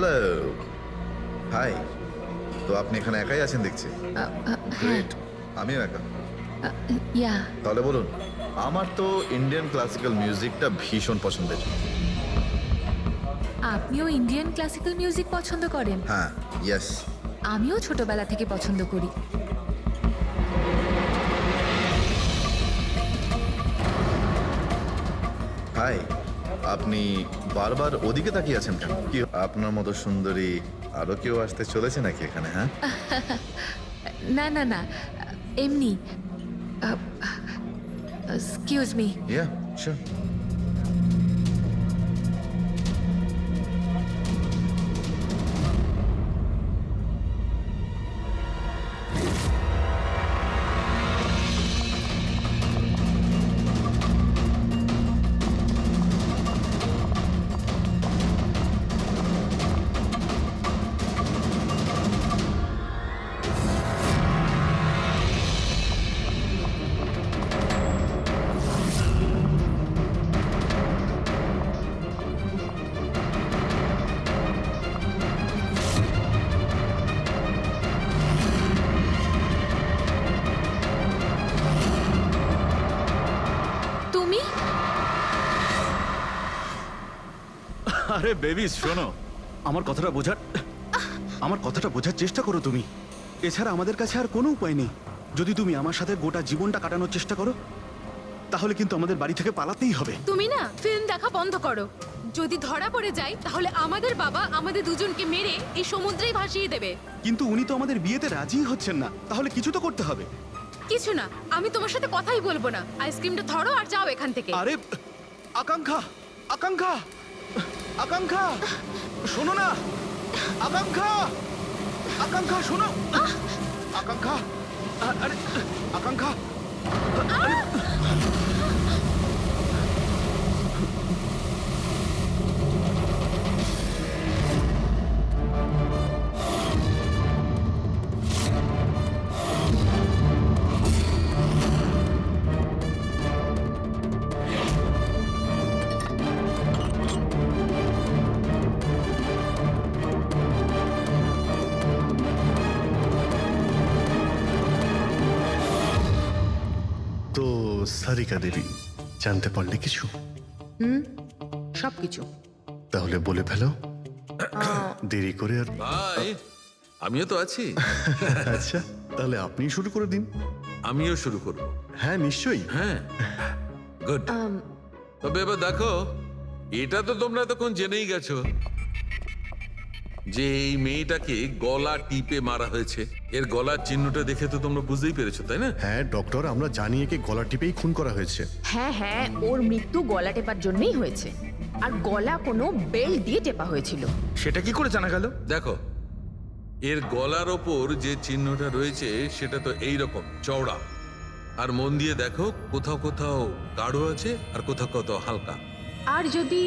Hello, high. তো আপনি এখানে একাই আছেন দেখছি। গ্রেট, আমিও একা। ইয়া তাহলে বলুন। আমার তো ইন্ডিয়ান ক্লাসিক্যাল মিউজিকটা ভীষণ পছন্দের। আপনিও ইন্ডিয়ান ক্লাসিক্যাল মিউজিক পছন্দ করেন? হ্যাঁ, ইয়েস। আমিও ছোটবেলা থেকে পছন্দ করি। হাই, আপনি বারবার ওদিকে তাকিয়ে আছেন কেন? কি আপনার মতো সুন্দরী আরো কেউ আসতে চলেছে নাকি এখানে? হ্যাঁ, না না না, এমনি। Excuse me. Yeah sure. তুমি? আরে বেবি শোনো, আমার কথাটা বোঝার চেষ্টা করো তুমি। এছাড়া আমাদের কাছে আর কোনো উপায় নেই। যদি তুমি আমার সাথে গোটা জীবনটা কাটানোর চেষ্টা করো, তাহলে কিন্তু আমাদের বাড়ি থেকে পালাতেই হবে। তুমি না ফিল্ম দেখা বন্ধ করো। যদি ধরা পড়ে যায় তাহলে আমাদের বাবা আমাদের দুজনকে মেরে এই সমুদ্রেই ভাসিয়ে দেবে। কিন্তু উনি তো আমাদের বিয়েতে রাজি হচ্ছেন না, তাহলে কিছু তো করতে হবে। কিছু না, আমি তোমার সাথে কথাই বলবো না। আইসক্রিমটা ধরো আর যাও এখান থেকে। আরে আকাঙ্ক্ষা, আকাঙ্ক্ষা, আকাঙ্ক্ষা, শোনো না। আকাঙ্ক্ষা, আকাঙ্ক্ষা শোনো। আকাঙ্ক্ষা, আরে আকাঙ্ক্ষা, আরে তো সারিকা দেবী, জানতে পারলে কিছু? সবকিছু। তাহলে বলে ফেলো, দেরি করে আর। ভাই, আমিও তো আছি। আচ্ছা, তাহলে আপনি শুরু করে দিন। আমিও শুরু করব। হ্যাঁ নিশ্চয়ই। হ্যাঁ, গুড। তবে এবার দেখো, এটা তো তোমরা তখন জেনেই গেছো যে এই মেয়েটাকে গলা টিপে মারা হয়েছে। এর গলার চিহ্নটা দেখে তো তোমরা বুঝতেই পেরেছো, তাই না? হ্যাঁ ডক্টর, আমরা জানি একে গলা টিপেই খুন করা হয়েছে। হ্যাঁ হ্যাঁ, ওর মৃত্যু গলা টেপার জন্যই হয়েছে। আর গলা কোনো বেল্ট দিয়ে টেপা হয়েছিল। সেটা কি করে জানা গেল? দেখো, এর গলার ওপর যে চিহ্নটা রয়েছে সেটা তো এই রকম চওড়া। আর মন দিয়ে দেখো, কোথাও কোথাও গাঢ় আছে আর কোথাও কোথাও হালকা। আর যদি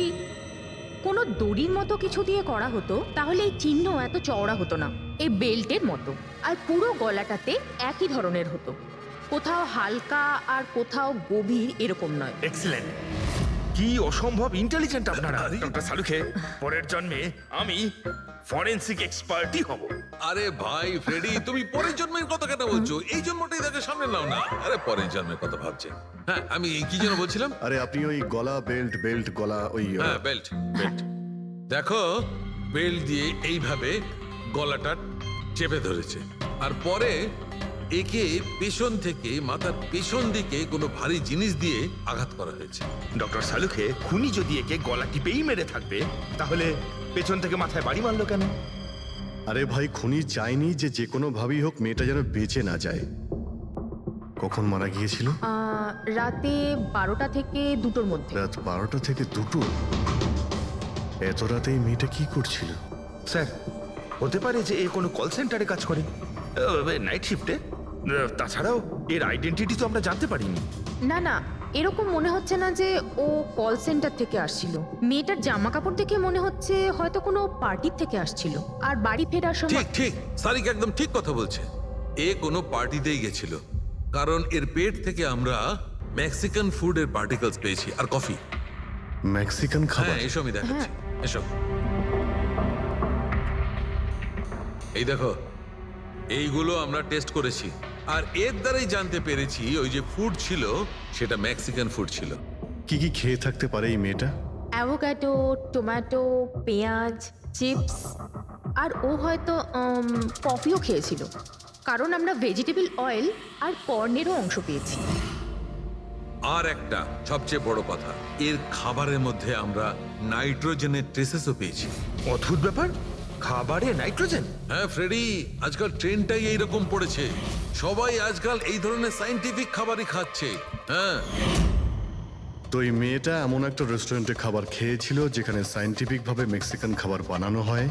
কোনো দড়ির মতো কিছু দিয়ে করা হতো তাহলে এই চিহ্ন এত চওড়া হতো না, এই বেল্টের মতো। আর পুরো গলাটাতে একই ধরনের হতো, কোথাও হালকা আর কোথাও গভীর, এরকম নয়। এক্সিলেন্ট। কি অসম্ভব ইন্টেলিজেন্ট আপনারা। ডক্টর সালুখে, পরের জন্মে আমি ফরেনসিক এক্সপার্টই হব। আরে ভাই ফ্রেডি, তুমি পরের জন্মের কথা কেন বলছো? এই জন্মটাই তাকে সামনে নাও না। আরে পরের জন্মের কথা ভাবছে। হ্যাঁ, আমি কি যেন বলছিলাম? আরে আপনি ওই গলা বেল্ট, বেল্ট গলা ওই হ্যাঁ, বেল্ট, বেল্ট। দেখো, বেল্ট দিয়ে এইভাবে গলাটা চেপে ধরেছে। আর পরে একে পেছন থেকে মাথার পেছন দিকে কোনো ভারী জিনিস দিয়ে আঘাত করা হয়েছে। ডক্টর সালুখে, খুনি যদি একে গলা টিপেই মেরে থাকবে তাহলে পেছন থেকে মাথায় বাড়ি মারলো কেন? আরে ভাই, খুনি চাইনি যে যে কোনো ভাবেই হোক মেয়েটা যেন বেঁচে না যায়। কখন মারা গিয়েছিল? রাতে 12টা থেকে 2টোর মধ্যে। রাত 12টা থেকে 2টো? এত রাতে এই মেয়েটা কি করছিল? স্যার, হতে পারে যে এ কোনো কল সেন্টারে কাজ করে, নাইট শিফটে। তাছাড়াও এর আইডেন্টিটি তো আমরা জানতে পারিনি। না না, এরকম মনে হচ্ছে না যে ও কল সেন্টার থেকে আসছিল। মেয়েটার জামা কাপড় দেখে মনে হচ্ছে হয়তো কোনো পার্টির থেকে আসছিল। আর বাড়ি ফেরার সময়। ঠিক ঠিক, সারিকা একদম ঠিক কথা বলছে। এ কোনো পার্টিতেই গেছিল, কারণ এর পেট থেকে আমরা মেক্সিকান ফুডের পার্টিকেলস পেয়েছি আর কফি। মেক্সিকান খাবার? হ্যাঁ, এসো আমি দেখাচ্ছি। এসো। এই দেখো, এইগুলো আমরা টেস্ট করেছি আর এর দ্বারাই জানতে পেরেছি ওই যে ফুড ছিল সেটা মেক্সিকান ফুড ছিল। কি কি খেয়ে থাকতে পারে এই মেয়েটা? অ্যাভোকাডো, টমেটো, পেঁয়াজ, চিপস, আর ও হয়তো কফিও খেয়েছিল, কারণ আমরা ভেজিটেবল অয়েল আর কর্নেরও অংশ পেয়েছি। আর একটা সবচেয়ে বড় কথা, এর খাবারের মধ্যে আমরা নাইট্রোজেনের ট্রেসেসও পেয়েছি। অদ্ভুত ব্যাপার, খাবারে নাইট্রোজেন। হ্যাঁ ফ্রেডি, আজকাল ট্রেন্ডটাই এইরকম পড়েছে, সবাই আজকাল এই ধরনের সায়েন্টিফিক খাবারই খাচ্ছে। হ্যাঁ, তো এই মেয়েটা এমন একটা রেস্টুরেন্টে খাবার খেয়েছিল যেখানে সায়েন্টিফিকভাবে মেক্সিকান খাবার বানানো হয়,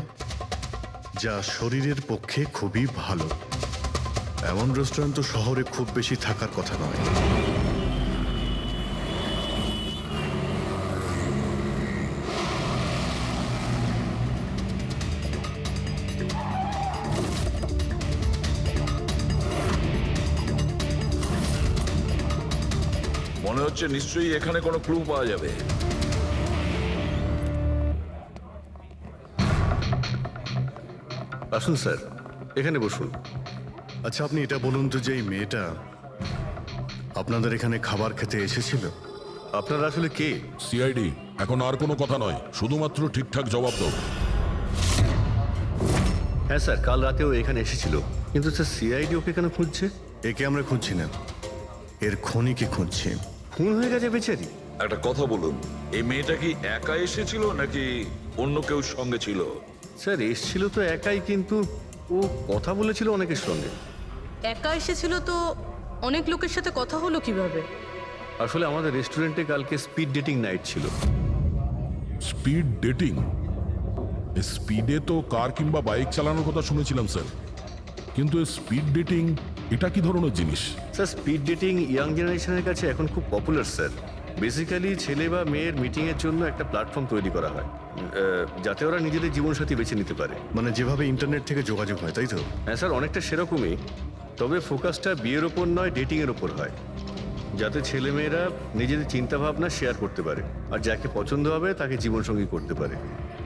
যা শরীরের পক্ষে খুবই ভালো। এমন রেস্টুরেন্ট তো শহরে খুব বেশি থাকার কথা নয়। মনে হচ্ছে নিশ্চয়ই এখানে কোনো ক্লু পাওয়া যাবে। আসুন স্যার, এখানে বসুন। আচ্ছা, আপনি এটা বলুন তো যে এই মেয়েটা আপনাদের এখানে খাবার খেতে এসেছিল? আপনারা আসলে কে? সিআইডি। এখন আর কোনো কথা নয়, শুধুমাত্র ঠিকঠাক জবাব দাও। হ্যাঁ স্যার, কাল রাতেও এখানে এসেছিল, কিন্তু স্যার সিআইডি ওকে কেন খুঁজছে? একে আমরা খুঁজছি না, এর খুনিকে খুঁজছি। খুন হয়ে গেছে বেচারি। একটা কথা বলুন, এই মেয়েটা কি একা এসেছিল নাকি অন্য কেউ সঙ্গে ছিল? স্যার এসেছিল তো একাই, কিন্তু ও কথা বলেছিল অনেকের সঙ্গে। একা এসেছিল তো অনেক লোকের সাথে কথা হলো কিভাবে? আসলে আমাদের রেস্টুরেন্টে কালকে স্পিড ডেটিং নাইট ছিল। Speed dating? স্পিডে তো কার কিংবা বাইক চালানোর কথা শুনেছিলাম স্যার, কিন্তু স্পিড ডেটিং এটা কি ধরনের জিনিস? স্যার স্পিড ডেটিং ইয়াং জেনারেশনের কাছে এখন খুব পপুলার স্যার। বেসিক্যালি ছেলে বা মেয়ের মিটিংয়ের জন্য একটা প্ল্যাটফর্ম তৈরি করা হয়, যাতে ওরা নিজেদের জীবনসাথী বেছে নিতে পারে। মানে যেভাবে ইন্টারনেট থেকে যোগাযোগ হয়, তাই তো? হ্যাঁ স্যার, অনেকটা সেরকমই, তবে ফোকাসটা বিয়ের ওপর নয়, ডেটিংয়ের ওপর হয়, যাতে ছেলেমেয়েরা নিজেদের চিন্তাভাবনা শেয়ার করতে পারে আর যাকে পছন্দ হবে তাকে জীবনসঙ্গী করতে পারে।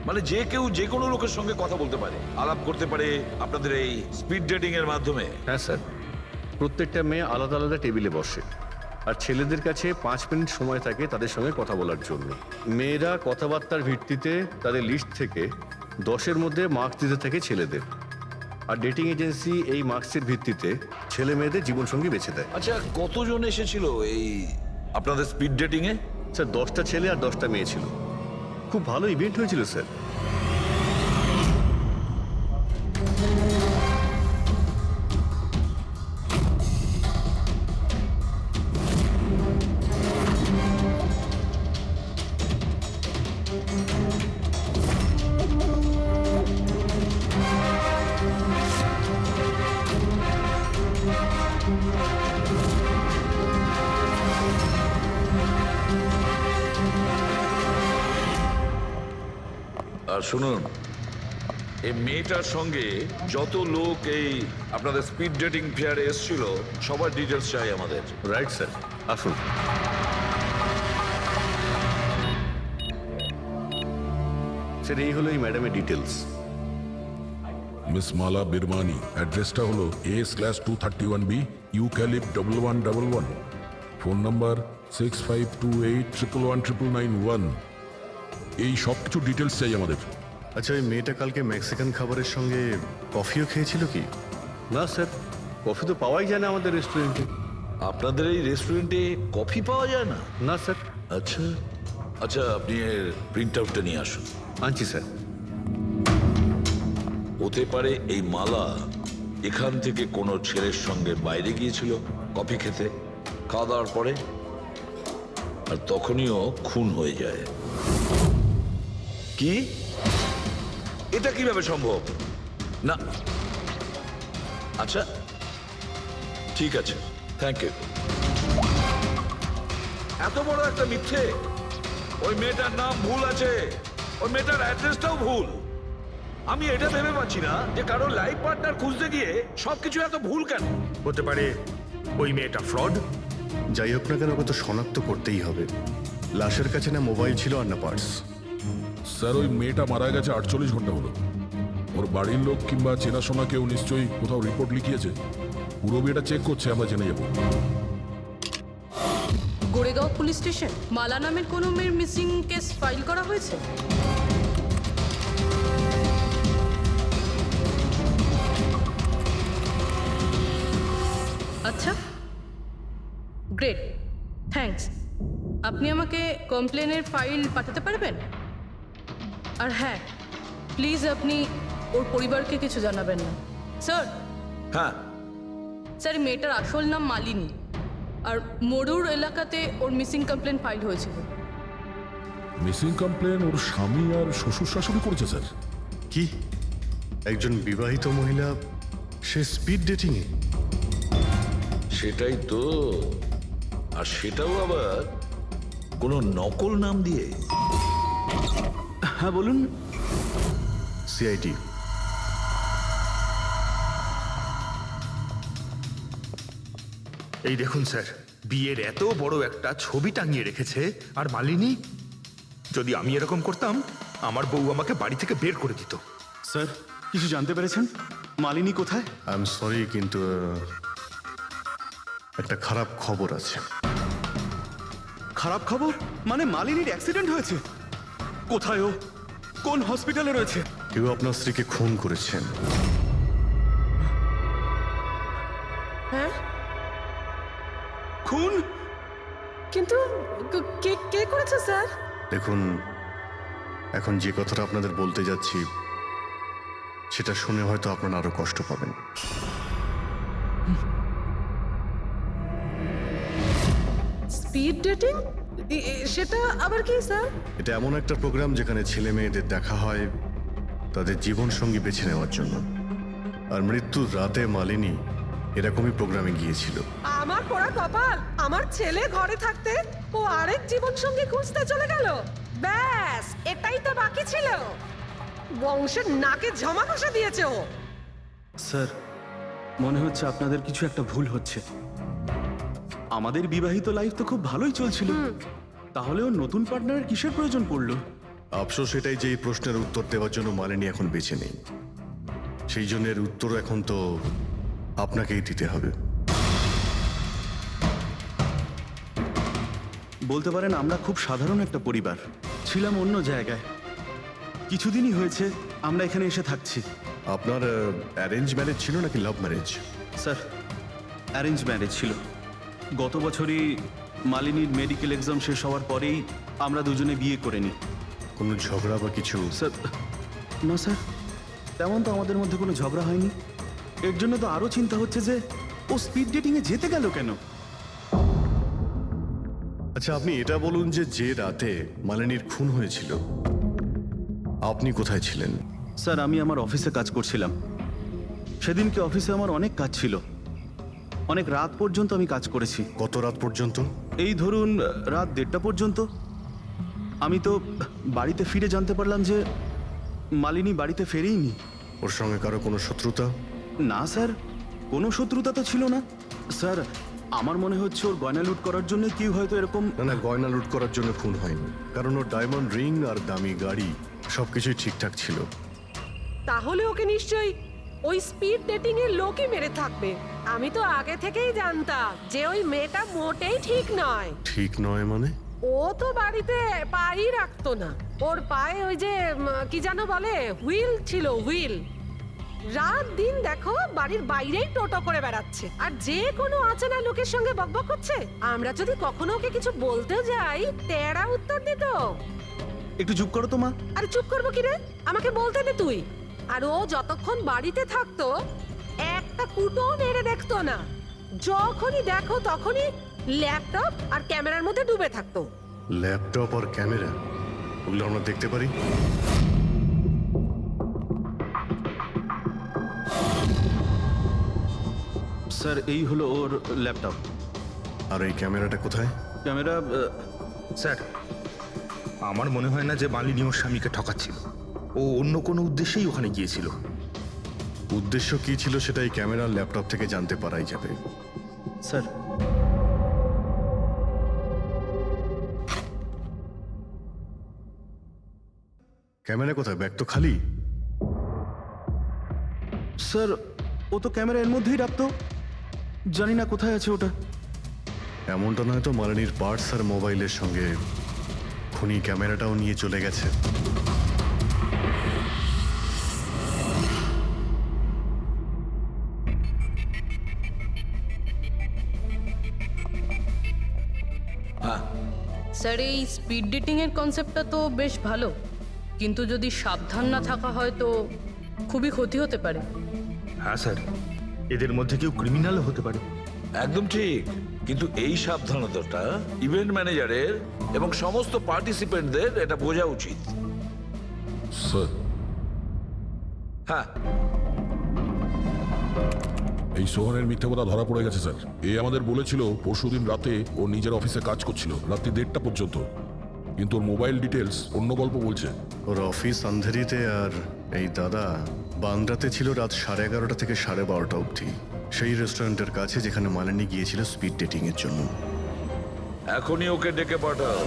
মানে যে কেউ যে কোনো লোকের সঙ্গে কথা বলতে পারে, আলাপ করতে পারে আপনাদের এই স্পিড ডেটিং এর মাধ্যমে? হ্যাঁ স্যার, প্রত্যেকটা মেয়ে আলাদা আলাদা টেবিলে বসে আর ছেলেদের কাছে 5 মিনিট সময় থাকে তাদের সঙ্গে কথা বলার জন্য। মেয়েরা কথাবার্তার ভিত্তিতে তাদের লিস্ট থেকে 10-এর মধ্যে মার্কস দিতে থাকে ছেলেদের, আর ডেটিং এজেন্সি এই মার্কসের ভিত্তিতে ছেলে মেয়েদের জীবনসঙ্গী বেছে দেয়। আচ্ছা, কতজন এসেছিল এই আপনাদের স্পিড ডেটিং এ? স্যার 10টা ছেলে আর 10টা মেয়ে ছিল। খুব ভালো ইভেন্ট হয়েছিল স্যার। আর শুনুন, এই মেয়েটার সঙ্গে যত লোক এই আপনাদের স্পিড ডেটিং ফেয়ারে এসেছিল সবার ডিটেলস চাই আমাদের। রাইট স্যার, আসুন। স্যার এই হলো এই ম্যাডামের ডিটেলস। মিস মালা বিরমানি, অ্যাড্রেসটা হলো A/231B ইউক্যালিপ 1111, ফোন নাম্বার 6528119991। এই সব কিছু ডিটেলস চাই আমাদের। আচ্ছা, ওই মেয়েটা কালকে মেক্সিকান খাবারের সঙ্গে কফিও খেয়েছিল কি? না স্যার, কফি তো পাওয়াই যায় না আমাদের রেস্টুরেন্টে। আপনাদের এই রেস্টুরেন্টে কফি পাওয়া যায় না? না স্যার। আচ্ছা আচ্ছা, আপনি এর প্রিন্ট আউটটা নিয়ে আসুন। আনছি স্যার। হতে পারে এই মালা এখান থেকে কোনো ছেলের সঙ্গে বাইরে গিয়েছিল কফি খেতে, খাওয়া দাওয়ার পরে, আর তখনই ও খুন হয়ে যায়। কি? এটা কিভাবে সম্ভব? না, আচ্ছা ঠিক আছে, থ্যাংক ইউ। এত বড় একটা মিথ্যে! ওই মেয়েটার নাম ভুল আছে, ওই মেয়েটার অ্যাড্রেসটাও ভুল। আমি এটা ভেবে পাচ্ছি না যে কারো লাইফ পার্টনার খুঁজতে গিয়ে সবকিছু এত ভুল কেন হতে পারে। ওই মেয়েটা ফ্রড। যাই হোক না কেন, ওকে তো শনাক্ত করতেই হবে। লাশের কাছে না মোবাইল ছিল আর না পার্স। স্যার, ওই মেয়েটা মারা গেছে 48 ঘন্টা হলো। ওর বাড়ির লোক কিংবা চেনাশোনা কেউ নিশ্চয়ই কোথাও রিপোর্ট লিখিয়েছে। পুরো বিয়েটা চেক করছে, আমরা জেনে যাবো। গোরেগাঁও পুলিশ স্টেশন মালা নামের কোনো মেয়ের মিসিং কেস ফাইল করা হয়েছে? আচ্ছা, গ্রেট, থ্যাঙ্কস। আপনি আমাকে কমপ্লেনের ফাইল পাঠাতে পারবেন? আর হ্যাঁ, প্লিজ আপনি ওর পরিবারকে কিছু জানাবেন না। স্যার, হ্যাঁ, স্যার এই মেয়েটার আসল নাম মালিনী, আর মরুর এলাকাতে ওর মিসিং কমপ্লেন ফাইল হয়েছিল। মিসিং কমপ্লেন ওর স্বামী আর শ্বশুর শাশুড়ি করেছে স্যার। কি একজন বিবাহিত মহিলা, সে স্পিড ডেটিং এ? সেটাই তো। আর সেটাও আবার কোনো নকল নাম দিয়ে। হ্যাঁ বলুন। সিআইডি। এই দেখুন স্যার, বিয়ের এত বড় একটা ছবি টাঙিয়ে রেখেছে, আর মালিনী। যদি আমি এরকম করতাম, আমার বউ আমাকে বাড়ি থেকে বের করে দিত। স্যার, কিছু জানতে পেরেছেন? মালিনী কোথায়? আই এম সরি, কিন্তু একটা খারাপ খবর আছে। খারাপ খবর? মানে মালিনীর অ্যাক্সিডেন্ট হয়েছে? কোথায় ও? কোন হসপিটালে রয়েছে? কেউ আপনার স্ত্রীকে খুন করেছেন। হ্যাঁ, খুন? কিন্তু কে কে করেছে স্যার? দেখুন, এখন যে কথাটা আপনাদের বলতে যাচ্ছি সেটা শুনে হয়তো আপনারা আরো কষ্ট পাবেন। Speed dating? সেটা আবার কি স্যার? এটা এমন একটা প্রোগ্রাম যেখানে ছেলে মেয়েদের দেখা হয় তাদের জীবন সঙ্গী বেছে নেওয়ার জন্য। আর মৃত্যুর রাতে মালিনী এরকমই প্রোগ্রামে গিয়েছিল। আমার পড়া কপাল, আমার ছেলে ঘরে থাকতে ও আরেক জীবন সঙ্গী খুঁজতে চলে গেল। ব্যাস, এটাই তো বাকি ছিল। বংশের নাকে ঝমা কষা দিয়েছে ও। স্যার, মনে হচ্ছে আপনাদের কিছু একটা ভুল হচ্ছে। আমাদের বিবাহিত লাইফ তো খুব ভালোই চলছিল, তাহলে ওর নতুন পার্টনারের কিসের প্রয়োজন পড়লো? আফসোস এটাই যে এই প্রশ্নের উত্তর দেওয়ার জন্য মালিনী এখন বেঁচে নেই। সেই জন্য এর উত্তর এখন তো আপনাকেই দিতে হবে। বলতে পারেন আমরা খুব সাধারণ একটা পরিবার, ছিলাম অন্য জায়গায়। কিছুদিনই হয়েছে আমরা এখানে এসে থাকছি। আপনার অ্যারেঞ্জ ম্যারেজ ছিল নাকি love marriage? Sir, arrange marriage ছিল। গত বছরই মালিনীর মেডিকেল এক্সাম শেষ হওয়ার পরেই আমরা দুজনে বিয়ে করে নিই। কোনো ঝগড়া বা কিছু? স্যার, না স্যার, তেমন তো আমাদের মধ্যে কোনো ঝগড়া হয়নি। এর জন্য তো আরও চিন্তা হচ্ছে যে ও স্পিড ডেটিংয়ে যেতে গেল কেন। আচ্ছা, আপনি এটা বলুন যে যে রাতে মালিনীর খুন হয়েছিল আপনি কোথায় ছিলেন? স্যার, আমি আমার অফিসে কাজ করছিলাম। সেদিনকে অফিসে আমার অনেক কাজ ছিল, অনেক রাত পর্যন্ত আমি কাজ করেছি। কত রাত পর্যন্ত? এই ধরুন রাত 1:30 পর্যন্ত। আমি তো বাড়িতে ফিরে জানতে পারলাম যে মালিনী বাড়িতে ফেরেইনি। ওর সঙ্গে কারো কোনো শত্রুতা? না স্যার, কোনো শত্রুতা তো ছিল না। স্যার, আমার মনে হচ্ছে ওর গয়না লুট করার জন্য কেউ হয়তো এরকম। না না, গয়না লুট করার জন্য খুন হয়নি, কারণ ওর ডায়মন্ড রিং আর দামি গাড়ি সবকিছুই ঠিকঠাক ছিল। তাহলে ওকে নিশ্চয়ই ওই স্পিড ডেটিং এর লোকই মেরে থাকবে। আমি তো আগে থেকেই জানতাম যে ওই মেয়েটা মোটেই ঠিক নয়। ঠিক নয় মানে? ও তো বাড়িতে পাই রাখতো না। ওর পায়ে ওই যে কি জানো বলে, হুইল ছিল, হুইল। রাত দিন দেখো বাড়ির বাইরেই টোটো করে বেড়াচ্ছে, আর যে কোনো অচেনা লোকের সঙ্গে বকবক করছে। আমরা যদি কখনো ওকে কিছু বলতেও যাই, তেড়া উত্তর দিত। একটু চুপ করো তো মা। আরে চুপ করবো কি রে, আমাকে বলতে দে তুই। আর ও যতক্ষণ বাড়িতে থাকতো একটা কুটো মেরে দেখতো না। যখনই দেখো তখনই ল্যাপটপ আর ক্যামেরার মধ্যে ডুবে থাকতো। ল্যাপটপ আর ক্যামেরা, ওগুলো আমরা দেখতে পারি? স্যার, এই হলো ওর ল্যাপটপ। আর এই ক্যামেরাটা কোথায়? ক্যামেরা? স্যার, আমার মনে হয় না যে মালিনী ওর স্বামীকে ঠকাচ্ছিল। ও অন্য কোনো উদ্দেশ্যেই ওখানে গিয়েছিল। উদ্দেশ্য কি ছিল সেটা এই ক্যামেরার ল্যাপটপ থেকে জানতে পারাই যাবে। স্যার, ক্যামেরা কোথায়? ব্যাগ তো খালি। স্যার ও তো ক্যামেরা এর মধ্যেই রাখতো, জানি না কোথায় আছে ওটা। এমনটা নয় তো মালিনীর পার্টস আর মোবাইলের সঙ্গে খুনি ক্যামেরাটাও নিয়ে চলে গেছে? স্যার এই স্পিড ডেটিং এর কনসেপ্টটা তো বেশ ভালো, কিন্তু যদি সাবধান না থাকা হয় তো খুবই ক্ষতি হতে পারে। হ্যাঁ স্যার, এদের মধ্যে কেউ ক্রিমিনালও হতে পারে। একদম ঠিক, কিন্তু এই সাবধানতাটা ইভেন্ট ম্যানেজারের এবং সমস্ত পার্টিসিপেন্টদের এটা বোঝা উচিত। স্যার, হ্যাঁ, এই সোহানের মিথ্যে কথা ধরা পড়ে গেছে স্যার। এ আমাদের বলেছিল পরশুদিন রাতে ও নিজের অফিসে কাজ করছিল রাত্রি 1:30 পর্যন্ত, কিন্তু ওর মোবাইল ডিটেলস অন্য গল্প বলছে। ওর অফিস আন্ধেরিতে আর এই দাদা বান্দ্রাতে ছিল রাত 11:30 থেকে 12:30 অবধি, সেই রেস্টুরেন্টের কাছে যেখানে মালিনী গিয়েছিল স্পিড ডেটিং এর জন্য। এখনই ওকে ডেকে পাঠাও।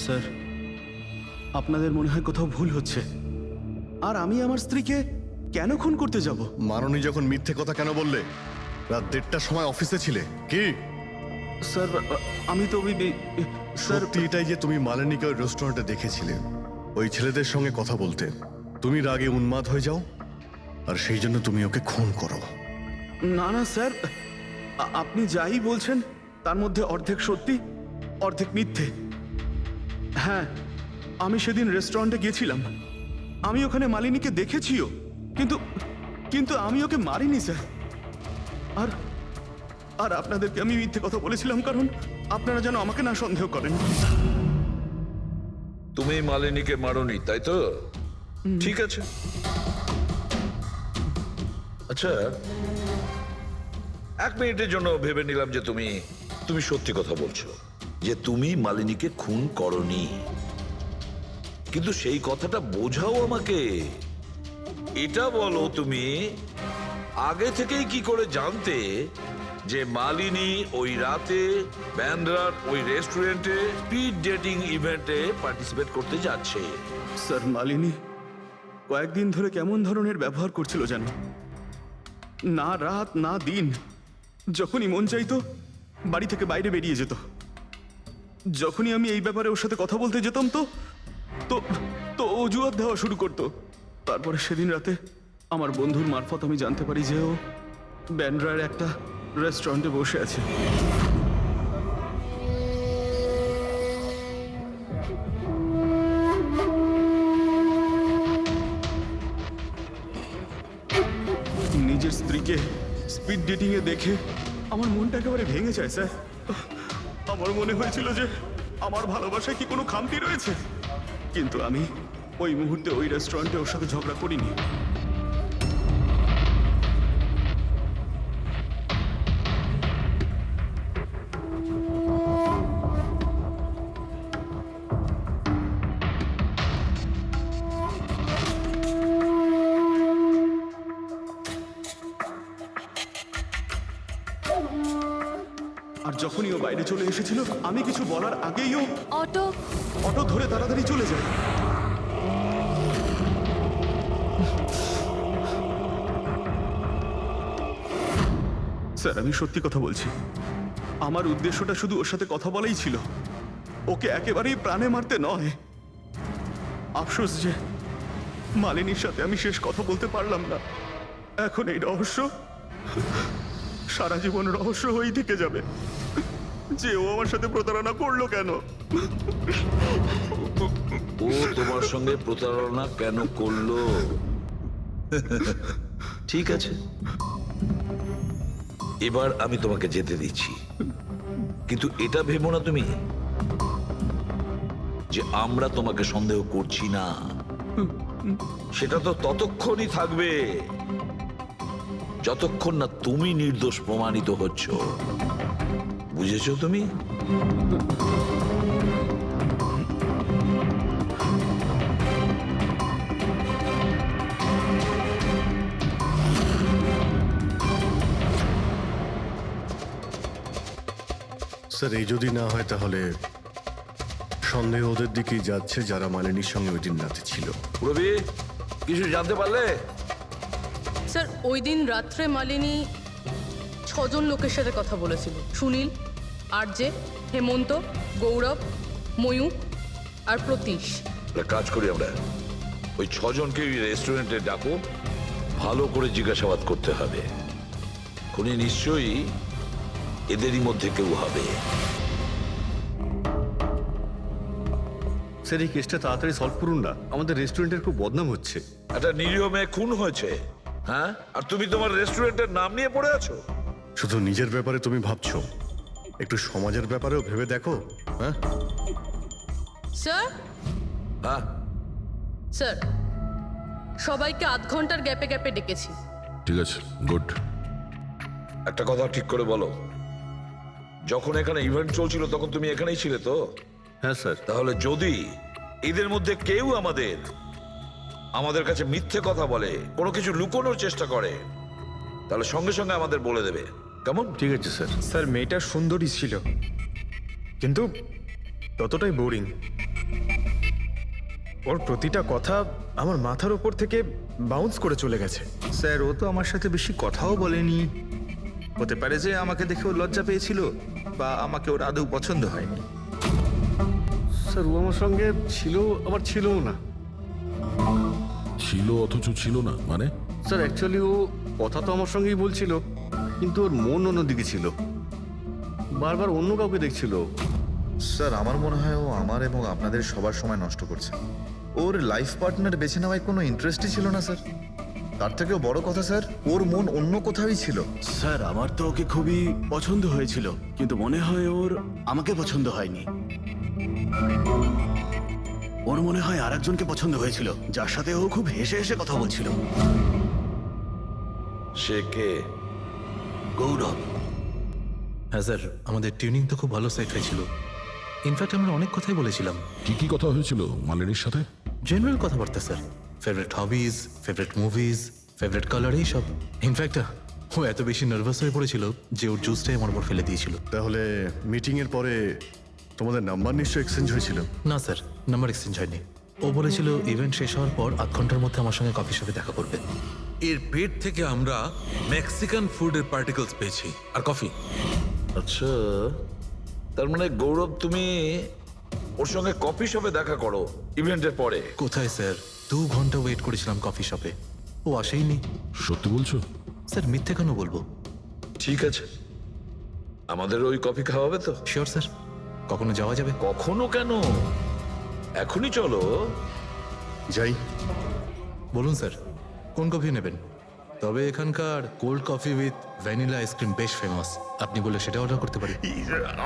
স্যার, আপনাদের মনে হয় কোথাও ভুল হচ্ছে। আর আমি আমার স্ত্রীকে কেন খুন করতে যাব? মাননী যখন মিথ্যে কথা কেন বললে? রাত 1:30টার সময় অফিসে ছিলে কি? স্যার আমি তো স্যার সত্যি এটাই যে তুমি মালিনীকে ওই রেস্টুরেন্টে দেখেছিলে ওই ছেলেদের সঙ্গে কথা বলতে। তুমি রাগে উন্মাদ হয়ে যাও আর সেই জন্য তুমি ওকে খুন করো। না না স্যার, আপনি যাই বলছেন তার মধ্যে অর্ধেক সত্যি অর্ধেক মিথ্যে। হ্যাঁ, আমি সেদিন রেস্টুরেন্টে গিয়েছিলাম, আমি ওখানে মালিনীকে দেখেছিও, কিন্তু কিন্তু আমি ওকে মারিনি স্যার। আর আর আপনাদেরকে আমি মিথ্যে কথা বলেছিলাম কারণ আপনারা যেন আমাকে না সন্দেহ করেন। তুমি মালিনীকে মারোনি, তাই তো? ঠিক আছে। আচ্ছা, 1 মিনিটের জন্য ভেবে নিলাম যে তুমি সত্যি কথা বলছো, যে তুমি মালিনীকে খুন করনি, কিন্তু সেই কথাটা বোঝাও আমাকে। এটা বলো, তুমি আগে থেকেই কি করে জানতে যে মালিনী ওই রাতে ব্যান্ড্রার ওই রেস্টুরেন্টে স্পিড ডেটিং ইভেন্টে পার্টিসিপেট করতে যাচ্ছে? স্যার, মালিনী কয়েকদিন ধরে কেমন ধরনের ব্যবহার করছিল জানো? না রাত না দিন, যখনই মন চাইতো বাড়ি থেকে বাইরে বেরিয়ে যেত। যখনই আমি এই ব্যাপারে ওর সাথে কথা বলতে যেতাম তো তো তো অজুহাত দেওয়া শুরু করতো। তারপরে সেদিন রাতে আমার বন্ধুর মারফত আমি জানতে পারি যে ও ব্যান্ড্রার একটা রেস্টুরেন্টে বসে আছে। নিজের স্ত্রীকে স্পিড ডেটিং এ দেখে আমার মনটা একেবারে ভেঙে যায় স্যার। আমার মনে হয়েছিল যে আমার ভালোবাসায় কি কোনো খামতি রয়েছে, কিন্তু আমি ওই মুহূর্তে ওই রেস্টুরেন্টে ওর সাথে ঝগড়া করিনি। আর যখনই ও বাইরে চলে এসেছিল আমি কিছু বলার আগেই ও অটো ধরে তাড়াতাড়ি চলে যায়। স্যার, আমি সত্যি কথা বলছি, আমার উদ্দেশ্যটা শুধু ওর সাথে কথা বলাই ছিল, ওকে একেবারেই প্রাণে মারতে নয়। আফসোস যে মালিনীর সাথে আমি শেষ কথা বলতে পারলাম না। এখন এই রহস্য সারা জীবন রহস্য হয়েই থেকে যাবে যে ও আমার সাথে প্রতারণা করলো কেন। ও তোমার সঙ্গে প্রতারণা কেন করলো? ঠিক আছে, এবার আমি তোমাকে যেতে দিচ্ছি, কিন্তু এটা ভেবো না তুমি যে আমরা তোমাকে সন্দেহ করছি না। সেটা তো ততক্ষণই থাকবে যতক্ষণ না তুমি নির্দোষ প্রমাণিত হচ্ছ। বুঝেছো তুমি? স্যার, এই যদি না হয় তাহলে সন্দেহ ওদের দিকেই যাচ্ছে যারা মালিনীর সঙ্গে ওই দিন রাতে ছিল। রবি কিছু জানতে পারলে? স্যার ওই দিন রাত্রে মালিনী 6 জন লোকের সাথে কথা বলেছিল। সুনীল, আরজে, হেমন্ত, গৌরব, ময়ূক আর প্রতীশ। একটা কাজ করি আমরা, ওই 6 জনকে রেস্টুরেন্টে ডাকো, ভালো করে জিজ্ঞাসাবাদ করতে হবে। খুনি নিশ্চয়ই এদেরই মধ্যে কেউ হবে। স্যার এই কেসটা তাড়াতাড়ি সলভ করুন না, আমাদের রেস্টুরেন্টের খুব বদনাম হচ্ছে। একটা নিরীহ মেয়ে খুন হয়েছে, হ্যাঁ, আর তুমি তোমার রেস্টুরেন্টের নাম নিয়ে পড়ে আছো। শুধু নিজের ব্যাপারে তুমি ভাবছো, একটু সমাজের ব্যাপারেও ভেবে দেখো। হ্যাঁ স্যার, হ্যাঁ, স্যার সবাইকে আধ ঘন্টার গ্যাপে গ্যাপে ডেকেছি। ঠিক আছে, গুড। একটা কথা ঠিক করে বলো, যখন এখানে ইভেন্ট চলছিল তখন তুমি এখানেই ছিলে তো? হ্যাঁ স্যার। তাহলে যদি এদের মধ্যে কেউ আমাদের কাছে মিথ্যে কথা বলে, কোনো কিছু লুকোনোর চেষ্টা করে, তাহলে সঙ্গে সঙ্গে আমাদের বলে দেবে, কেমন? ঠিক আছে স্যার। স্যার মেয়েটা সুন্দরী ছিল, কিন্তু ততটাই বোরিং। ওর প্রতিটা কথা আমার মাথার উপর থেকে বাউন্স করে চলে গেছে। স্যার ও তো আমার সাথে বেশি কথাও বলেনি। হতে পারে যে আমাকে দেখে ও লজ্জা পেয়েছিল, বা আমাকে ওর আদৌ পছন্দ হয়নি। স্যার ও আমার সঙ্গে ছিল, আবার ছিলও না। ছিল অথচ ছিল না মানে? স্যার অ্যাকচুয়ালি ও কথা তো আমার সঙ্গেই বলছিল, কিন্তু ওর মন অন্যদিকে ছিল, বারবার অন্য কাউকে দেখছিল। স্যার আমার মনে হয় ও আমার এবং আপনাদের সবার সময় নষ্ট করছে। ওর লাইফ পার্টনার বেছে নেওয়ায় কোনো ইন্টারেস্টই ছিল না স্যার। তার থেকেও বড় কথা স্যার, ওর মন অন্য কোথাওই ছিল। স্যার আমার তো ওকে খুবই পছন্দ হয়েছিল, কিন্তু মনে হয় ওর আমাকে পছন্দ হয়নি। ওর মনে হয় আরেকজনকে পছন্দ হয়েছিল, যার সাথে ও খুব হেসে হেসে কথা বলছিল। সে কে? গৌরব। হ্যাঁ স্যার, আমাদের টিউনিং তো খুব ভালো সেট হয়েছিল। ইনফ্যাক্ট আমরা অনেক কথাই বলেছিলাম। কি কি কথা হয়েছিল মালিনীর সাথে? জেনারেল কথাবার্তা sir, favourite hobbies, favourite movies, favourite colour, এইসব। ইনফ্যাক্ট ও এত বেশি নার্ভাস হয়ে পড়েছিল যে ওর জুসটাই আমার উপর ফেলে দিয়েছিল। তাহলে মিটিং এর পরে তোমাদের নাম্বার নিশ্চয়ই এক্সচেঞ্জ হয়েছিল? না স্যার, নাম্বার এক্সচেঞ্জ হয়নি। ও বলেছিল ইভেন্ট শেষ হওয়ার পর 8 ঘন্টার মধ্যে আমার সঙ্গে কফি শপে দেখা করবে। এর পেট থেকে আমরা মেক্সিকান ফুডের পার্টিকেলস পেয়েছি, আর কফি। আচ্ছা, তার মানে গৌরব তুমি ওর সঙ্গে কফি শপে দেখা করো ইভেন্টের পরে? কোথায় স্যার, 2 ঘন্টা ওয়েট করেছিলাম কফি শপে, ও আসেইনি। সত্যি বলছো? স্যার মিথ্যে কেন বলবো? ঠিক আছে, আমাদের ওই কফি খাওয়াবে তো? শিওর স্যার, কখনো যাওয়া যাবে? কখনো কেন, এখনই চলো। যাই। বলুন স্যার, কোন কফি নেবেন? তবে এখানকার cold coffee with vanilla ice cream বেশ ফেমাস, আপনি বলে সেটা অর্ডার করতে পারি।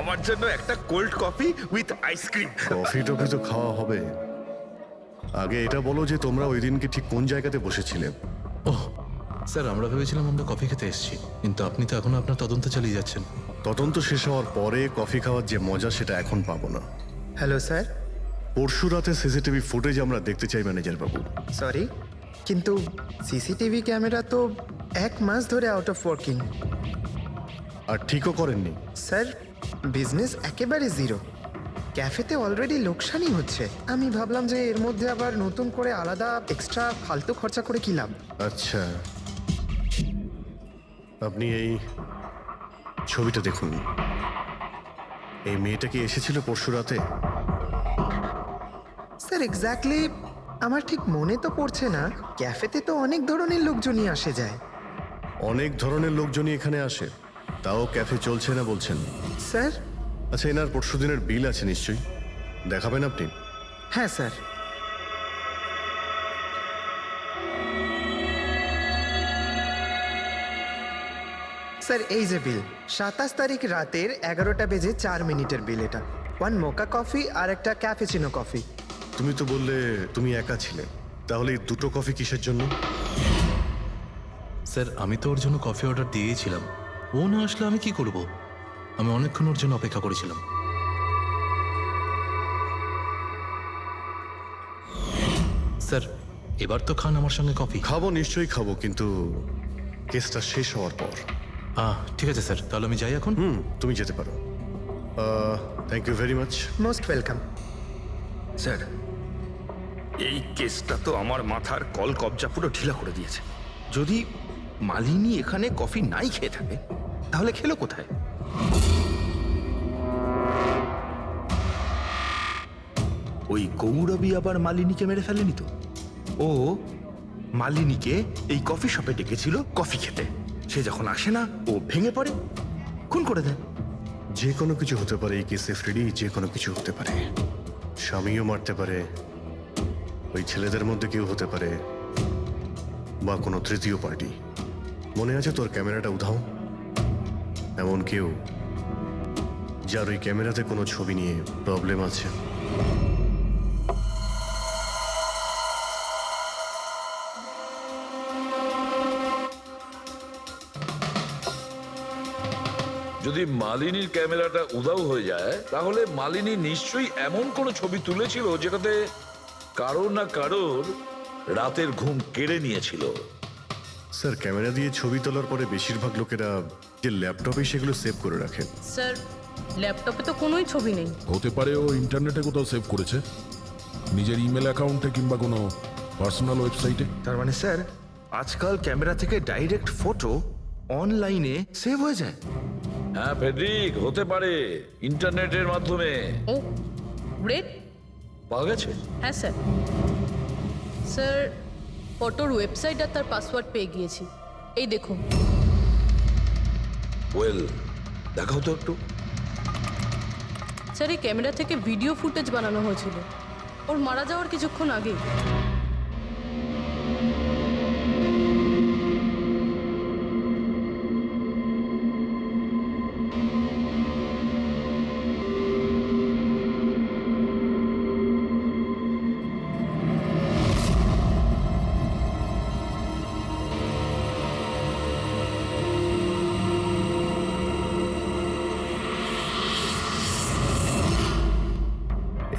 আমার জন্য একটা cold coffee with ice cream. Coffee toffee তো খাওয়া হবে, আগে এটা বলো যে তোমরা ওই দিনকে ঠিক কোন জায়গাতে বসেছিলে? ওহ স্যার, আমরা ভেবেছিলাম আমরা কফি খেতে এসেছি, কিন্তু আপনি তো এখনো আপনার তদন্ত চালিয়ে যাচ্ছেন। তদন্ত শেষ হওয়ার পরে কফি খাওয়ার যে মজা সেটা এখন পাবো না। Hello sir. পরশু রাতে সিসিটিভি ফুটেজ আমরা দেখতে চাই ম্যানেজার বাবু। সরি, কিন্তু সিসিটিভি ক্যামেরা তো 1 মাস ধরে আউট অফ ওয়ার্কিং। আর ঠিকও করেননি? স্যার বিজনেস একেবারে জিরো, ক্যাফেতে অলরেডি লোকসানই হচ্ছে। আমি ভাবলাম যে এর মধ্যে আবার নতুন করে আলাদা এক্সট্রা ফালতু খরচা করে কি লাভ। আচ্ছা, আপনি এই ছবিটা দেখুন। এই মেয়েটা কি এসেছিল পরশু রাতে? স্যার এক্স্যাক্টলি আমার ঠিক মনে তো পড়ছে না। ক্যাফেতে তো অনেক ধরনের লোকজনই আসে যায়। অনেক ধরনের লোকজনই এখানে আসে, তাও ক্যাফে চলছে না বলছেন? স্যার। আচ্ছা, এনার পরশু দিনের বিল আছে নিশ্চয়ই, দেখাবেন আপনি? হ্যাঁ স্যার। স্যার এই যে বিল, 27 তারিখ রাতের 11টা বেজে 4 মিনিটের বিল এটা। 1 মোকা কফি আর একটা ক্যাফেচিনো কফি। তুমি তো বললে তুমি একা ছিলে, তাহলে এই 2টো কফি কিসের জন্য? স্যার আমি তো ওর জন্য কফি অর্ডার দিয়েছিলাম, ও না আসলে আমি কি করব? আমি অনেকক্ষণ ওর জন্য অপেক্ষা করেছিলাম। স্যার এবার তো খান আমার সঙ্গে কফি। খাবো, নিশ্চয়ই খাবো, কিন্তু কেসটা শেষ হওয়ার পর। ঠিক আছে স্যার, তাহলে আমি যাই এখন। তুমি যেতে পারো। Thank you very much. Most welcome. Sir এই কেসটা তো আমার মাথার কল কবজা পুরো ঢিলা করে দিয়েছে। যদি মালিনী এখানে কফি নাই খেয়ে থাকে তাহলে খেলো কোথায়? ওই গৌরবী আবার মালিনীকে মেরে ফেলেনি তো? ও মালিনীকে এই কফি শপে ডেকেছিল কফি খেতে, সে যখন আসে না ও ভেঙে পড়ে, খুন করে দেয়। যে কোনো কিছু হতে পারে এই কেসে ফ্রেডি, যে কোনো কিছু হতে পারে। স্বামীও মারতে পারে, ওই ছেলেদের মধ্যে কেউ হতে পারে, বা কোনো তৃতীয় পার্টি। মনে আছে তোর ক্যামেরাটা উধাও? এমন কেউ যার ওই ক্যামেরাতে কোনো ছবি নিয়ে প্রবলেম আছে। যদি মালিনীর ক্যামেরাটা উধাও হয়ে যায় তাহলে মালিনী নিশ্চয়ই এমন কোনো ছবি তুলেছিল যেটাতে কারোর না কারোর রাতের ঘুম কেড়ে নিয়েছিল। স্যার, ক্যামেরা দিয়ে ছবি তোলার পরে বেশিরভাগ লোকেরা যে ল্যাপটপে সেগুলো সেভ করে রাখেন। স্যার, ল্যাপটপে তো কোনোই ছবি নেই। হতে পারে ও ইন্টারনেটে কোথাও সেভ করেছে, নিজের ইমেল অ্যাকাউন্টে কিংবা কোনো পার্সোনাল ওয়েবসাইটে। তার মানে স্যার আজকাল ক্যামেরা থেকে ডাইরেক্ট ফটো অনলাইনে সেভ হয়ে যায়। হ্যাঁ ফেডরিক, হতে পারে ইন্টারনেটের মাধ্যমে। ও গ্রেট। পাওয়া গেছে? হ্যাঁ স্যার। স্যার, ফটোর ওয়েবসাইট আর তার পাসওয়ার্ড পেয়ে গিয়েছি। এই দেখুন। ওয়েল, দেখাও তো একটু। স্যার, এই ক্যামেরা থেকে ভিডিও ফুটেজ বানানো হয়েছিল ওর মারা যাওয়ার কিছুক্ষণ আগে।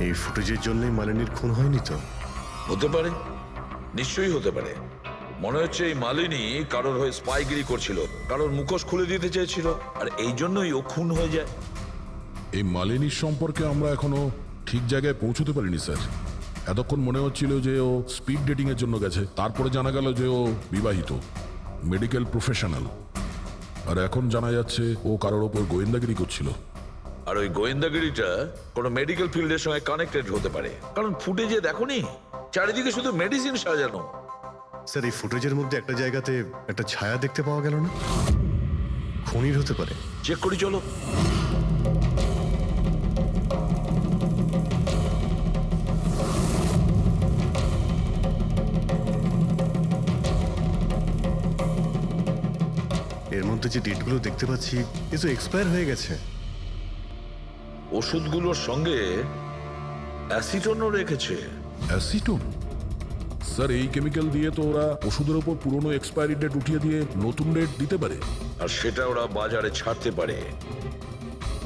এই ফুটেজের জন্যই মালিনীর খুন হয়নি তো? হতে পারে, নিশ্চয়ই হতে পারে। মনে হচ্ছে এই মালিনী কারোর হয়ে স্পাইগিরি করছিল, কারোর মুখোশ খুলে দিতে চেয়েছিল, আর এই জন্যই ও খুন হয়ে যায়। এই মালিনীর সম্পর্কে আমরা এখনো ঠিক জায়গায় পৌঁছতে পারিনি স্যার। এতক্ষণ মনে হচ্ছিল যে ও স্পিড ডেটিং এর জন্য গেছে, তারপরে জানা গেল যে ও বিবাহিত, মেডিকেল প্রফেশনাল, আর এখন জানা যাচ্ছে ও কারোর ওপর গোয়েন্দাগিরি করছিল। আর ওই গোয়েন্দাগিরিটা কোনো মেডিকেল ফিল্ডের সঙ্গে কানেক্টেড হতে পারে, কারণ ফুটেজে দেখোনি চারিদিকে শুধু মেডিসিন সাজানো। স্যার, এই ফুটেজের মধ্যে একটা জায়গাতে একটা ছায়া দেখতে পাওয়া গেল না? খুনির হতে পারে। চেক করি চলো। এর মধ্যে যে ডেটগুলো দেখতে পাচ্ছি এ তো এক্সপায়ার হয়ে গেছে। ওষুধগুলোর সঙ্গে অ্যাসিটনও রেখেছে। অ্যাসিটোন? স্যার, এই কেমিক্যাল দিয়ে তো ওরা ওষুধের ওপর পুরনো এক্সপায়ারি ডেট উঠিয়ে দিয়ে নতুন ডেট দিতে পারে, আর সেটা ওরা বাজারে ছাড়তে পারে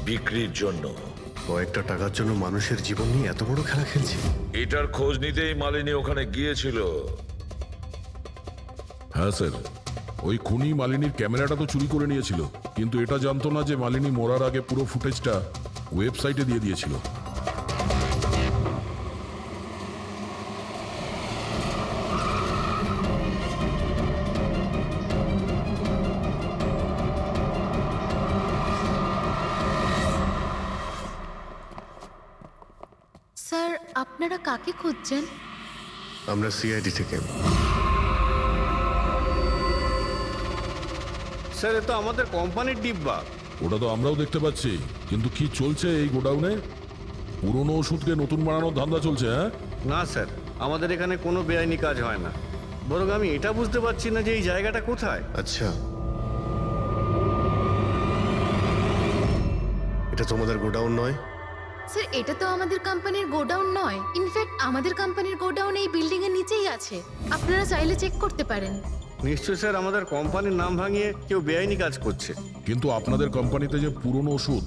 বিক্রির জন্য। কয়েকটা টাকার জন্য মানুষের জীবন নিয়ে এত বড় খেলা খেলছে। এটার খোঁজ নিতেই মালিনী ওখানে গিয়েছিল। হ্যাঁ স্যার, ওই খুনি মালিনীর ক্যামেরাটা তো চুরি করে নিয়েছিল, কিন্তু এটা জানতো না যে মালিনী মরার আগে পুরো ফুটেজটা ওয়েবসাইটে দিয়ে দিয়েছিল। স্যার, আপনারা কাকে খুঁজছেন? আমরা সিআইডি থেকে। স্যার, এ তো আমাদের কোম্পানির ডিব্বা। ওটা তো আমরাও দেখতে পাচ্ছি, কিন্তু কি চলছে এই গোডাউনে? পুরনো ওষুধকে নতুন বানানোর ধান্দা চলছে? হ্যাঁ না স্যার, আমাদের এখানে কোনো বেআইনি কাজ হয় না। বরং আমি এটা বুঝতে পারছি না যে এই জায়গাটা কোথায়। আচ্ছা, এটা তোমাদের গোডাউন নয়? স্যার, এটা তো আমাদের কোম্পানির গোডাউন নয়। ইনফ্যাক্ট আমাদের কোম্পানির গোডাউন এই বিল্ডিং এর নিচেই আছে। আপনারা চাইলে চেক করতে পারেন। নিশ্চয় স্যার, আমাদের কোম্পানির নাম ভাঙিয়ে কেউ বেআইনি কাজ করছে। কিন্তু আপনাদের কোম্পানিতে যে পুরনো ওষুধ,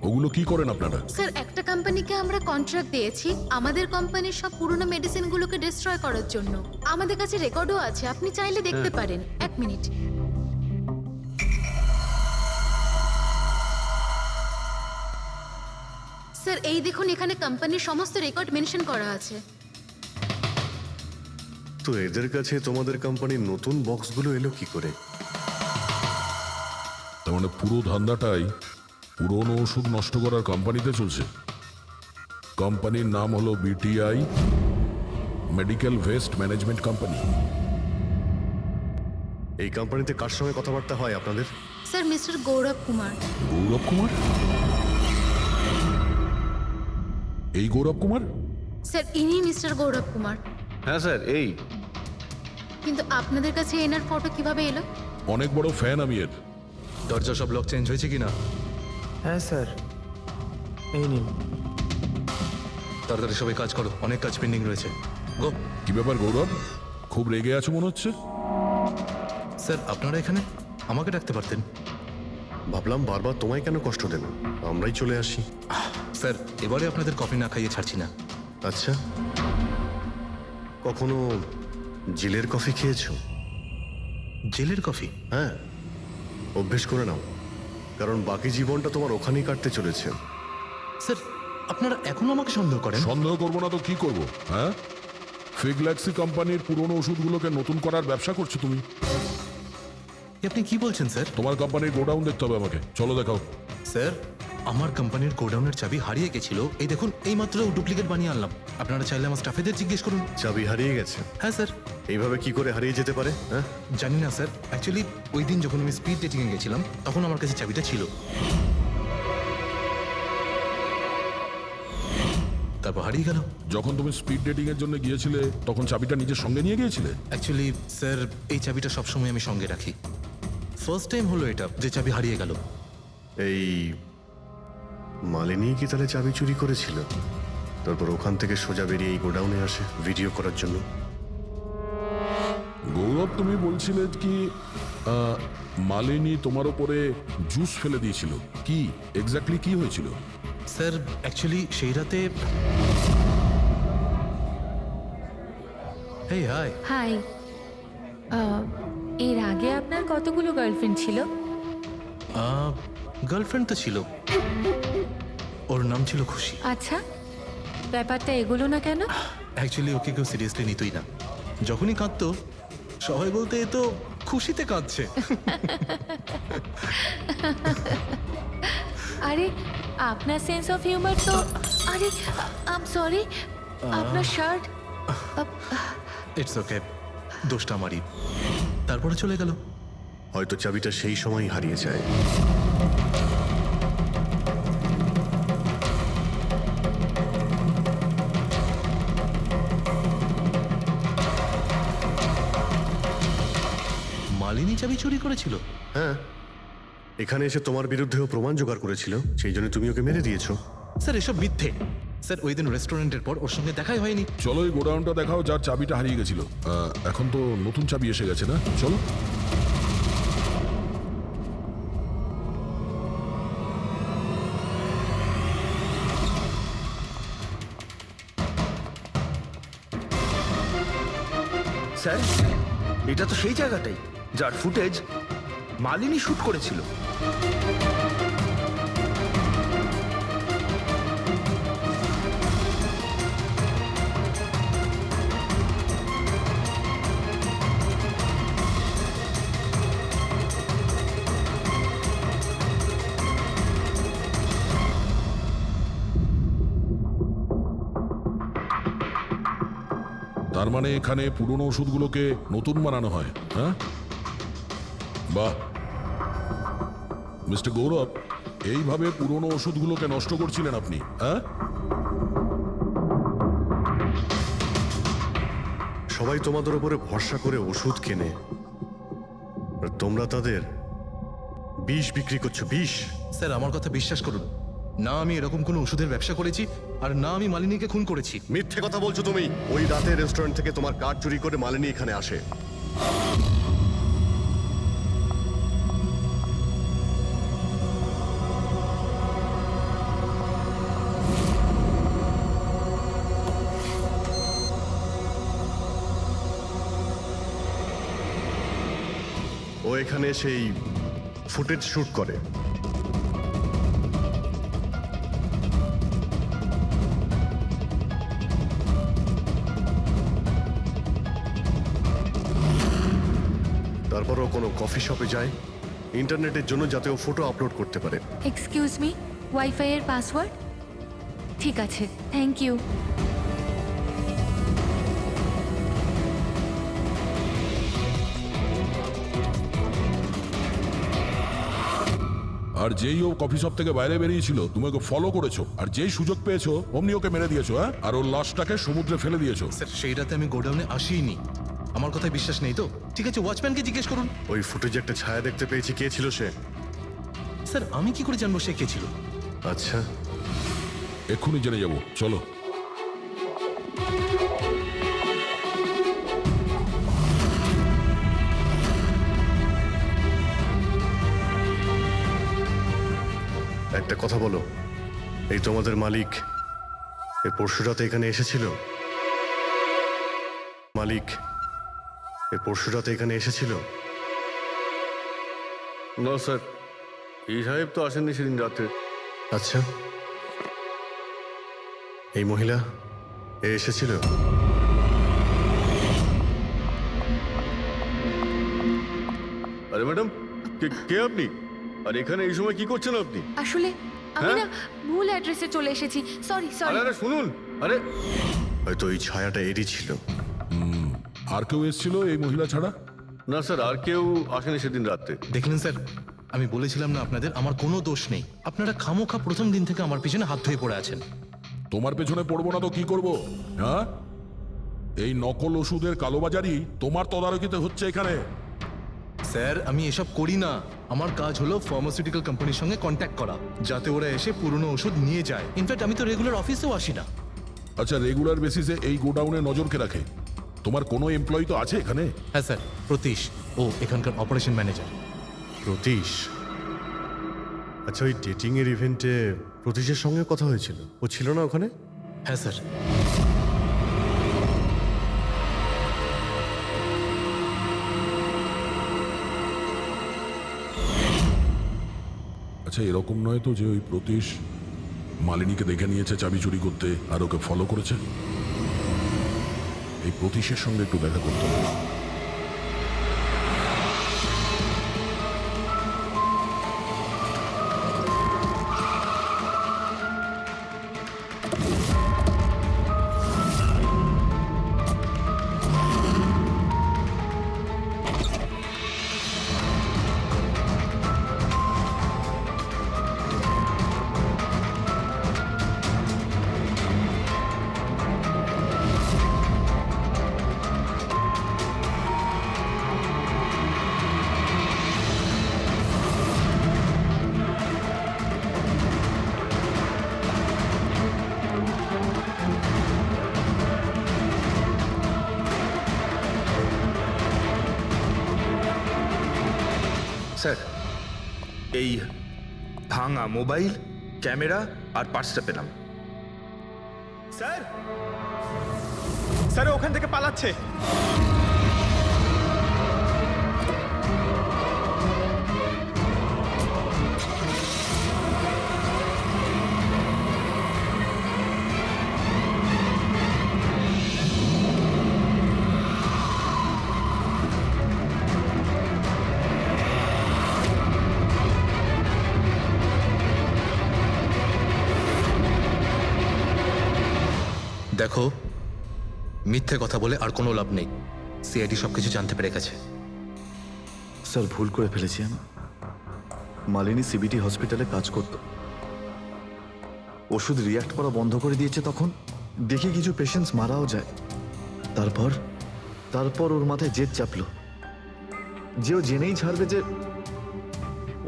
ওগুলো কি করেন আপনারা? স্যার, একটা কোম্পানিকে আমরা কন্ট্রাক্ট দিয়েছি আমাদের কোম্পানির সব পুরনো মেডিসিনগুলোকে ডিস্ট্রয় করার জন্য। আমাদের কাছে রেকর্ডও আছে, আপনি চাইলে দেখতে পারেন। এক মিনিট। স্যার এই দেখুন, এখানে কোম্পানির সমস্ত রেকর্ড মেনশন করা আছে। তো এদের কাছে তোমাদের কোম্পানির নতুন বক্সগুলো এলো কি করে? তার মানে পুরো ধান্দাটাই পুরনো ওষুধ নষ্ট করার কোম্পানিতে চলছে। কোম্পানির নাম হলো BTI medical waste management company. এই কোম্পানিতে কার সঙ্গে কথাবার্তা হয় আপনাদের? স্যার মিস্টার গৌরব কুমার। গৌরব কুমার? এই গৌরব কুমার? স্যার ইনি মিস্টার গৌরব কুমার। হ্যাঁ স্যার, এই কিন্তু আপনাদের কাছে এনার ফটো কিভাবে এলো? অনেক বড় ফ্যান আমি এর। দরজা সব লক চেঞ্জ হয়েছে কিনা? হ্যাঁ স্যার, এই নিন। তাড়াতাড়ি সবাই কাজ করো, অনেক কাজ পেন্ডিং রয়েছে। গো। কি ব্যাপার গৌরব, খুব রেগে আছো মনে হচ্ছে? স্যার আপনারা এখানে? আমাকে ডাকতে পারতেন। ভাবলাম বারবার তোমায় কেন কষ্ট দেব, আমরাই চলে আসি। স্যার এবারে আপনাদের কফি না খাইয়ে ছাড়ছি না। আচ্ছা, কখনো জেলের কফি খেয়েছো? জেলের কফি? হ্যাঁ, অভ্যেস করে নাও, কারণ বাকি জীবনটা তোমার ওখানেই কাটতে চলেছে। স্যার আপনারা এখনো আমাকে সন্দেহ করেন? সন্দেহ করবো না তো কি করব? হ্যাঁ, ফিগল্যাক্সি কোম্পানির পুরনো ওষুধগুলোকে নতুন করার ব্যবসা করছো তুমি। আপনি কি বলছেন স্যার? তোমার কোম্পানির গোডাউন দেখতে হবে আমাকে, চলো দেখাও। স্যার আমার কোম্পানির গোডাউনের চাবি হারিয়ে গেছিল, এই দেখুন এই মাত্র ডুপ্লিকেট বানিয়ে আনলাম। আপনারা চাইলে আমার স্টাফেদের জিজ্ঞেস করুন। চাবি হারিয়ে গেছে? হ্যাঁ স্যার। এইভাবে কি করে হারিয়ে যেতে পারে? হ্যাঁ জানি না স্যার, অ্যাকচুয়ালি ওই দিন যখন আমি স্পিড ডেটিংয়ে গেছিলাম তখন আমার কাছে চাবিটা ছিল। তারপর হারিয়ে গেল। যখন তুমি স্পিড ডেটিং এর জন্য গিয়েছিলে তখন চাবিটা নিজের সঙ্গে নিয়ে গিয়েছিলে? অ্যাকচুয়ালি স্যার এই চাবিটা সবসময় আমি সঙ্গে রাখি। ফার্স্ট টাইম হলো এটা যে চাবি হারিয়ে গেল। এই মালিনী কি তাহলে চাবি চুরি করেছিল, তারপর ওখান থেকে সোজা বেরিয়ে এই গোডাউনে আসে ভিডিও করার জন্য? গৌরব তুমি বলছিলে কি মালিনী তোমার উপরে জুস ফেলে দিয়েছিল, কি এক্স্যাক্টলি কি হয়েছিল? স্যার অ্যাকচুয়ালি সেই রাতে এই হাই হাই, এর আগে আপনার কতগুলো গার্লফ্রেন্ড ছিল? গার্লফ্রেন্ড তো ছিল, ওর নাম ছিল খুশি। আচ্ছা, ব্যাপারটা এগুলো না কেন? অ্যাকচুয়ালি ওকে কেউ সিরিয়াসলি নিতই না। যখনই কাঁদতো সবাই বলতে এ তো খুশিতে কাঁদছে। আরে আপনার সেন্স অফ হিউমার তো, আরে আম সরি, আপনার শার্ট। ইটস ওকে, দোষটা আমারই। তারপরে চলে গেল। হয়তো চাবিটা সেই সময়ই হারিয়ে যায়। মালিনী চাবি চুরি করেছিল? হ্যাঁ, এখানে এসে তোমার বিরুদ্ধেও প্রমাণ জোগাড় করেছিল, সেই জন্য তুমি ওকে মেরে দিয়েছো। স্যার এসব মিথ্যে। স্যার ওই দিন রেস্টুরেন্টের পর ওর সঙ্গে দেখাই হয়নি। চলো এই গোডাউনটা দেখাও যার চাবিটা হারিয়ে গেছিল। এখন তো নতুন চাবি এসে গেছে না, চলো। স্যার এটা তো সেই জায়গাটাই যার ফুটেজ মালিনী শুট করেছিল। তার মানে এখানে পুরনো ওষুধগুলোকে নতুন বানানো হয়, হ্যাঁ? বাহ মিস্টার গৌরব, এইভাবে পুরনো ওষুধগুলোকে নষ্ট করছিলেন আপনি, হ্যাঁ? সবাই তোমাদের উপরে ভরসা করে ওষুধ কেনে, আর তোমরা তাদের বিষ বিক্রি করছো। বিষ? স্যার আমার কথা বিশ্বাস করুন, না আমি এরকম কোনো ওষুধের ব্যবসা করেছি, আর না আমি মালিনীকে খুন করেছি। মিথ্যে কথা বলছো তুমি। ওই রাতে রেস্টুরেন্ট থেকে তোমার কার্ড চুরি করে মালিনী এখানে আসে। ও এখানে সেই ফুটেজ শুট করে। তারপর ও কোনো কফি শপে যায় ইন্টারনেটের জন্য, যাতে ও ফটো আপলোড করতে পারে। এক্সকিউজ মি, ওয়াইফাই এর পাসওয়ার্ড? ঠিক আছে, থ্যাংক ইউ। আর যেই ও কফি শপ থেকে বাইরে বেরিয়েছিল তুমি ওকে ফলো করেছো, আর যেই সুযোগ পেয়েছো অমনি ওকে মেরে দিয়েছো, হ্যাঁ? আর ওর লাশটাকে সমুদ্রে ফেলে দিয়েছো। স্যার সেই রাতে আমি গোডাউনে আসিনি, আমার কথায় বিশ্বাস নেই তো? ঠিক আছে, ওয়াচম্যানকে জিজ্ঞেস করুন। ওই ফুটেজে একটা ছায়া দেখতে পেয়েছি, কে ছিল সে? স্যার আমি কি করে জানবো সে কে ছিল? আচ্ছা, এক্ষুনি জেনে যাবো, চলো। একটা কথা বলো, এই তোমাদের মালিক এই পরশু রাতে এখানে এসেছিল? মালিক এই পরশু রাতে এখানে এসেছিল? না স্যার, এই সাহেব তো আসেননি সেদিন রাতে। আচ্ছা, এই মহিলা এ এসেছিল? আরে ম্যাডাম, কে আপনি? আর এখানে এই সময় কি করছেন আপনি? আসলে আমি হ্যাঁ? না ভুল অ্যাড্রেসে চলে এসেছি, সরি সরি। আরে শুনুন, আরে হয়তো এই ছায়াটা এরই ছিল। আর কেউ এসেছিল এই মহিলা ছাড়া? না স্যার, আর কেউ আসেনি সেদিন রাতে। দেখলেন স্যার, আমি বলেছিলাম না আপনাদের আমার কোনো দোষ নেই। আপনারা খামোখা প্রথম দিন থেকে আমার পিছনে হাত ধুয়ে পড়ে আছেন। তোমার পেছনে পড়বো না তো কি করব? হ্যাঁ, এই নকল ওষুধের কালোবাজারি তোমার তদারকিতে হচ্ছে এখানে। স্যার আমি এসব করি না, আমার কাজ হলো ফার্মাসিউটিক্যাল কোম্পানির সঙ্গে কন্ট্যাক্ট করা, যাতে ওরা এসে পুরনো ওষুধ নিয়ে যায়। ইনফ্যাক্ট আমি তো রেগুলার অফিসেও আসি না। আচ্ছা, রেগুলার বেসিসে এই গোডাউনে নজর কে রাখে? তোমার কোনো এমপ্লয়ি তো আছে এখানে? হ্যাঁ স্যার, প্রতীশ, ও এখানকার অপারেশন ম্যানেজার। প্রতীশ? আচ্ছা, ওই ডেটিং এর ইভেন্টে প্রতীশের সঙ্গে কথা হয়েছিল, ও ছিল না ওখানে? হ্যাঁ স্যার। আচ্ছা, এরকম নয় তো যে ওই প্রতীশ মালিনীকে দেখে নিয়েছে চাবি চুরি করতে আর ওকে ফলো করেছে? এই প্রতীশের সঙ্গে একটু দেখা করতে হবে। স্যার, এই ভাঙা মোবাইল, ক্যামেরা আর পার্সটা পেলাম। স্যার, স্যার ওখান থেকে পালাচ্ছে। দেখো, মিথ্যে কথা বলে আর কোনো লাভ নেই। সিআইডি সবকিছু জানতে পেরে গেছে। স্যার, ভুল করে ফেলেছি আমি। মালিনী সিবিটি হসপিটালে কাজ করত, ওষুধ রিয়াক্ট করা বন্ধ করে দিয়েছে। তখন দেখি কিছু পেশেন্টস মারাও যায়। তারপর ওর মাথায় জেদ চাপলো যে ও জেনেই ছাড়বে যে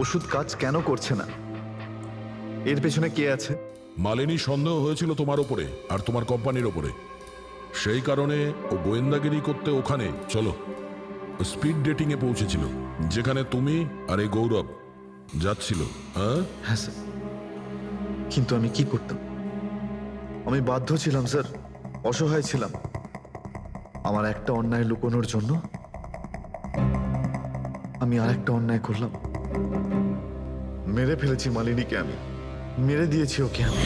ওষুধ কাজ কেন করছে না, এর পেছনে কে আছে। মালিনী সন্দেহ হয়েছিল তোমার ওপরে আর তোমার কোম্পানির ওপরে, সেই কারণে ও গোয়েন্দাগিরি করতে ওখানে স্পিড ডেটিং এ পৌঁছেছিল, যেখানে তুমি আর এই গৌরব যাচ্ছিল। হ্যাঁ স্যার, কিন্তু আমি কি করতাম? আমি বাধ্য ছিলাম স্যার, অসহায় ছিলাম। আমার একটা অন্যায় লুকোনোর জন্য আমি আরেকটা অন্যায় করলাম। মেরে ফেলেছি মালিনীকে, আমি মেরে দিয়েছি ওকে আমি।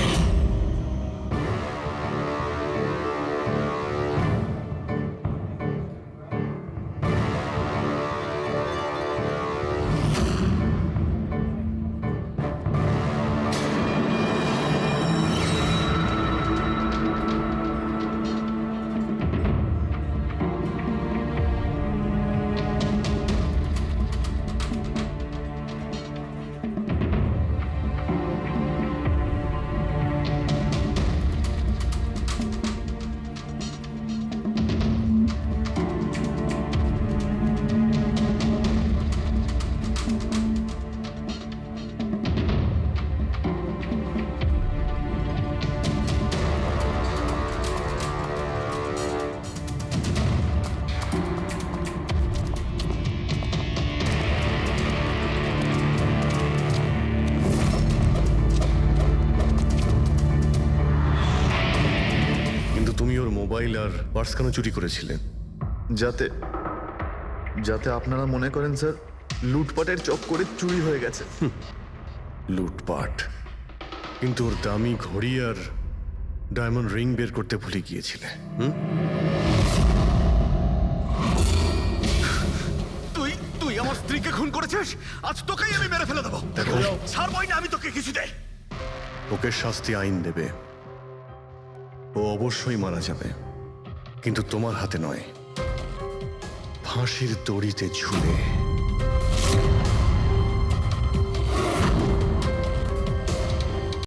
মোবাইল আর পার্স কেন চুরি করেছিলেন? যাতে যাতে আপনারা মনে করেন স্যার লুটপাটের চক্করে চুরি হয়ে গেছে। লুটপাট? কিন্তু ওর দামি ঘড়ি আর ডায়মন্ড রিং বের করতে ভুলে গিয়েছিলে। তুই তুই আমার স্ত্রীকে খুন করেছিস, আজ তোকেই আমি মেরে ফেলে দেবো। দেখো, ছাড়বই না আমি তোকে কিছুতে। ওকে শাস্তি আইন দেবে, ও অবশ্যই মারা যাবে, কিন্তু তোমার হাতে নয়, ফাঁসির দড়িতে ঝুলে।